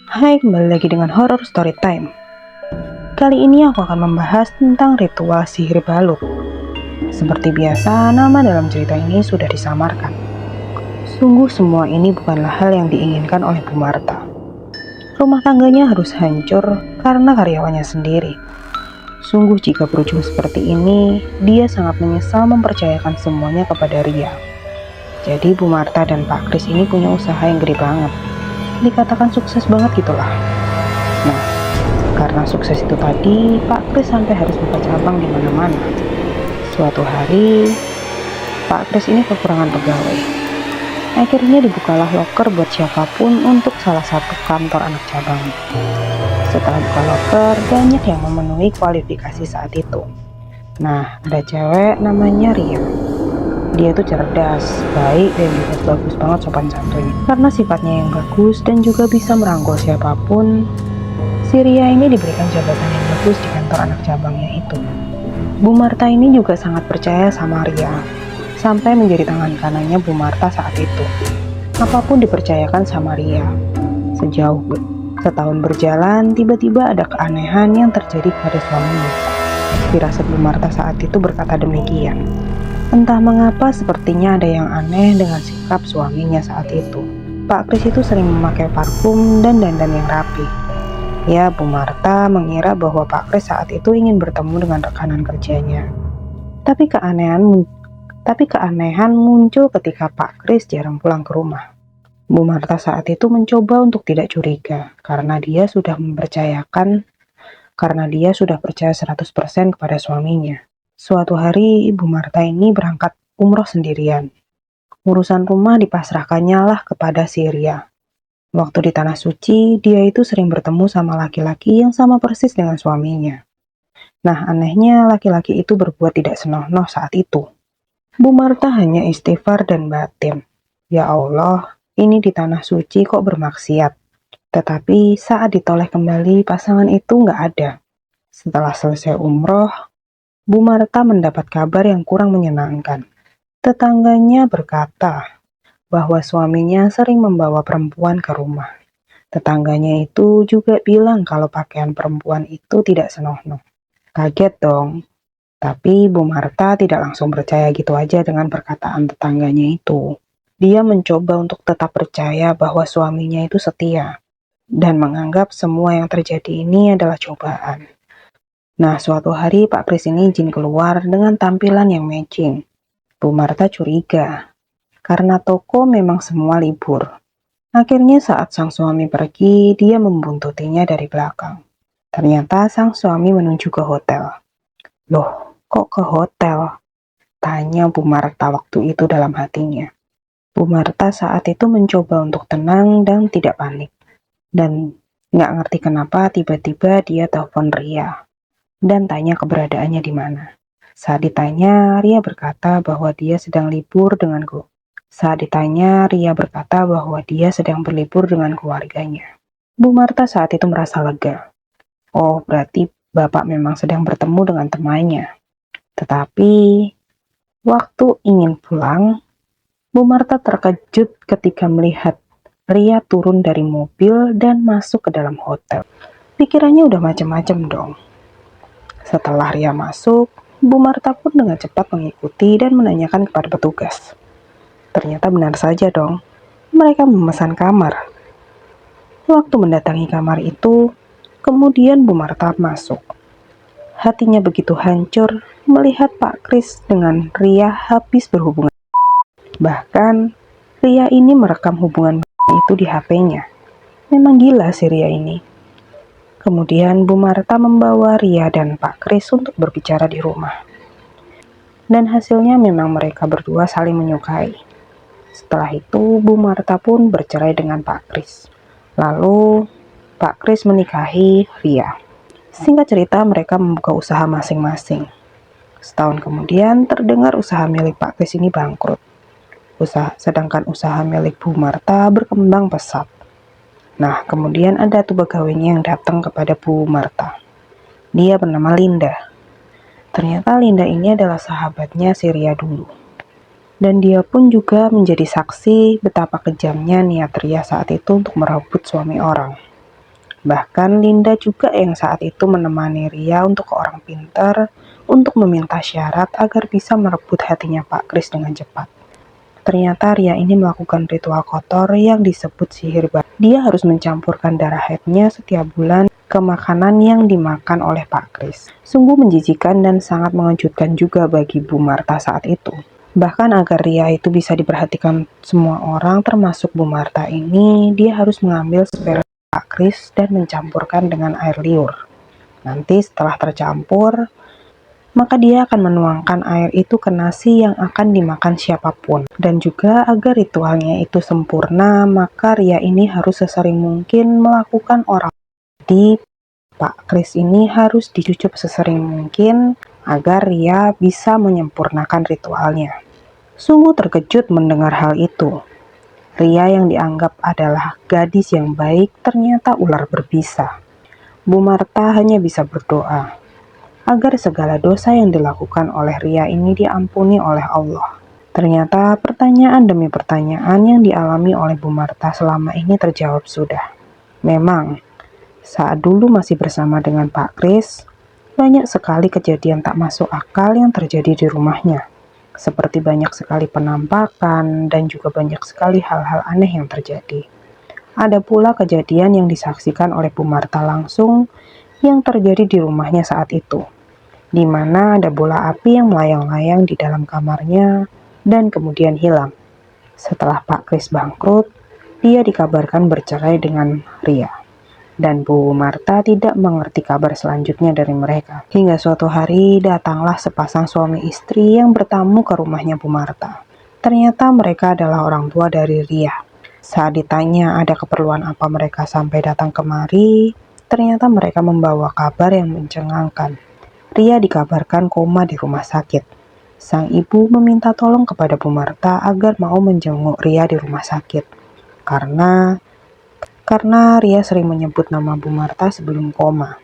Hai, kembali lagi dengan Horror Story Time. Kali ini aku akan membahas tentang ritual sihir balut. Seperti biasa, nama dalam cerita ini sudah disamarkan. Sungguh semua ini bukanlah hal yang diinginkan oleh Bu Marta. Rumah tangganya harus hancur karena karyawannya sendiri. Sungguh jika berujung seperti ini, dia sangat menyesal mempercayakan semuanya kepada Ria. Jadi Bu Marta dan Pak Kris ini punya usaha yang gede banget. Dikatakan sukses banget gitulah. Nah, karena sukses itu tadi, Pak Kris sampai harus buka cabang di mana-mana. Suatu hari, Pak Kris ini kekurangan pegawai. Akhirnya dibukalah loker buat siapapun untuk salah satu kantor anak cabang. Setelah buka loker, banyak yang memenuhi kualifikasi saat itu. Nah, ada cewek namanya Ria. Dia tuh cerdas, baik, dan juga bagus banget sopan santunnya. Karena sifatnya yang bagus dan juga bisa merangkul siapapun, si Ria ini diberikan jabatan yang bagus di kantor anak cabangnya itu. Bu Marta ini juga sangat percaya sama Ria, sampai menjadi tangan kanannya Bu Marta saat itu. Apapun dipercayakan sama Ria. Setahun berjalan, tiba-tiba ada keanehan yang terjadi pada suaminya. Firasat Bu Marta saat itu berkata demikian. Entah mengapa sepertinya ada yang aneh dengan sikap suaminya saat itu. Pak Kris itu sering memakai parfum dan dandan yang rapi. Ya, Bu Marta mengira bahwa Pak Kris saat itu ingin bertemu dengan rekanan kerjanya. Tapi keanehan muncul ketika Pak Kris jarang pulang ke rumah. Bu Marta saat itu mencoba untuk tidak curiga karena dia sudah percaya 100% kepada suaminya. Suatu hari, Ibu Marta ini berangkat umroh sendirian. Urusan rumah dipasrahkannya lah kepada si Ria. Waktu di Tanah Suci, dia itu sering bertemu sama laki-laki yang sama persis dengan suaminya. Nah, anehnya laki-laki itu berbuat tidak senonoh saat itu. Bu Marta hanya istighfar dan batin. Ya Allah, ini di Tanah Suci kok bermaksiat. Tetapi saat ditoleh kembali, pasangan itu nggak ada. Setelah selesai umroh, Bu Marta mendapat kabar yang kurang menyenangkan. Tetangganya berkata bahwa suaminya sering membawa perempuan ke rumah. Tetangganya itu juga bilang kalau pakaian perempuan itu tidak senonoh. Kaget dong. Tapi Bu Marta tidak langsung percaya gitu aja dengan perkataan tetangganya itu. Dia mencoba untuk tetap percaya bahwa suaminya itu setia dan menganggap semua yang terjadi ini adalah cobaan. Nah, suatu hari Pak Kris ini izin keluar dengan tampilan yang matching. Bu Marta curiga, karena toko memang semua libur. Akhirnya saat sang suami pergi, dia membuntutinya dari belakang. Ternyata sang suami menuju ke hotel. Loh, kok ke hotel? Tanya Bu Marta waktu itu dalam hatinya. Bu Marta saat itu mencoba untuk tenang dan tidak panik. Dan nggak ngerti kenapa tiba-tiba dia telepon Ria dan tanya keberadaannya di mana. Saat ditanya, Ria berkata bahwa dia sedang berlibur dengan keluarganya. Bu Marta saat itu merasa lega. Oh, berarti Bapak memang sedang bertemu dengan temannya. Tetapi, waktu ingin pulang, Bu Marta terkejut ketika melihat Ria turun dari mobil dan masuk ke dalam hotel. Pikirannya udah macam-macam dong. Setelah Ria masuk, Bu Marta pun dengan cepat mengikuti dan menanyakan kepada petugas. Ternyata benar saja dong, mereka memesan kamar. Waktu mendatangi kamar itu, kemudian Bu Marta masuk. Hatinya begitu hancur melihat Pak Kris dengan Ria habis berhubungan. Bahkan, Ria ini merekam hubungan itu di HP-nya. Memang gila si Ria ini. Kemudian Bu Marta membawa Ria dan Pak Kris untuk berbicara di rumah. Dan hasilnya memang mereka berdua saling menyukai. Setelah itu Bu Marta pun bercerai dengan Pak Kris. Lalu Pak Kris menikahi Ria. Singkat cerita mereka membuka usaha masing-masing. Setahun kemudian terdengar usaha milik Pak Kris ini bangkrut. Sedangkan usaha milik Bu Marta berkembang pesat. Nah, kemudian ada tuh pegawainya yang datang kepada Bu Marta. Dia bernama Linda. Ternyata Linda ini adalah sahabatnya si Ria dulu. Dan dia pun juga menjadi saksi betapa kejamnya niat Ria saat itu untuk merebut suami orang. Bahkan Linda juga yang saat itu menemani Ria untuk ke orang pintar untuk meminta syarat agar bisa merebut hatinya Pak Kris dengan cepat. Ternyata Ria ini melakukan ritual kotor yang disebut sihir babi. Dia harus mencampurkan darah haidnya setiap bulan ke makanan yang dimakan oleh Pak Kris. Sungguh menjijikan dan sangat mengejutkan juga bagi Bu Marta saat itu. Bahkan agar Ria itu bisa diperhatikan semua orang termasuk Bu Marta ini, dia harus mengambil sperma Pak Kris dan mencampurkan dengan air liur. Nanti setelah tercampur, maka dia akan menuangkan air itu ke nasi yang akan dimakan siapapun. Dan juga agar ritualnya itu sempurna, maka Ria ini harus sesering mungkin melakukan oral. Jadi Pak Kris ini harus dicucup sesering mungkin agar Ria bisa menyempurnakan ritualnya. Sungguh terkejut mendengar hal itu. Ria yang dianggap adalah gadis yang baik ternyata ular berbisa. Bu Marta hanya bisa berdoa agar segala dosa yang dilakukan oleh Ria ini diampuni oleh Allah. Ternyata pertanyaan demi pertanyaan yang dialami oleh Bu Marta selama ini terjawab sudah. Memang, saat dulu masih bersama dengan Pak Kris, banyak sekali kejadian tak masuk akal yang terjadi di rumahnya. Seperti banyak sekali penampakan dan juga banyak sekali hal-hal aneh yang terjadi. Ada pula kejadian yang disaksikan oleh Bu Marta langsung yang terjadi di rumahnya saat itu, di mana ada bola api yang melayang-layang di dalam kamarnya dan kemudian hilang. Setelah Pak Kris bangkrut, dia dikabarkan bercerai dengan Ria. Dan Bu Marta tidak mengerti kabar selanjutnya dari mereka. Hingga suatu hari datanglah sepasang suami istri yang bertamu ke rumahnya Bu Marta. Ternyata mereka adalah orang tua dari Ria. Saat ditanya ada keperluan apa mereka sampai datang kemari, ternyata mereka membawa kabar yang mencengangkan. Ria dikabarkan koma di rumah sakit. Sang ibu meminta tolong kepada Bu Marta agar mau menjenguk Ria di rumah sakit. Karena Ria sering menyebut nama Bu Marta sebelum koma.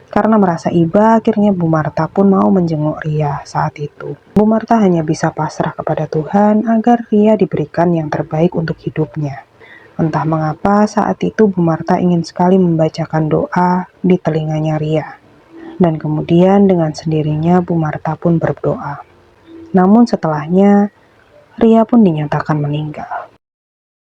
Karena merasa iba, akhirnya Bu Marta pun mau menjenguk Ria saat itu. Bu Marta hanya bisa pasrah kepada Tuhan agar Ria diberikan yang terbaik untuk hidupnya. Entah mengapa saat itu Bu Marta ingin sekali membacakan doa di telinganya Ria. Dan kemudian dengan sendirinya Bu Marta pun berdoa. Namun setelahnya, Ria pun dinyatakan meninggal.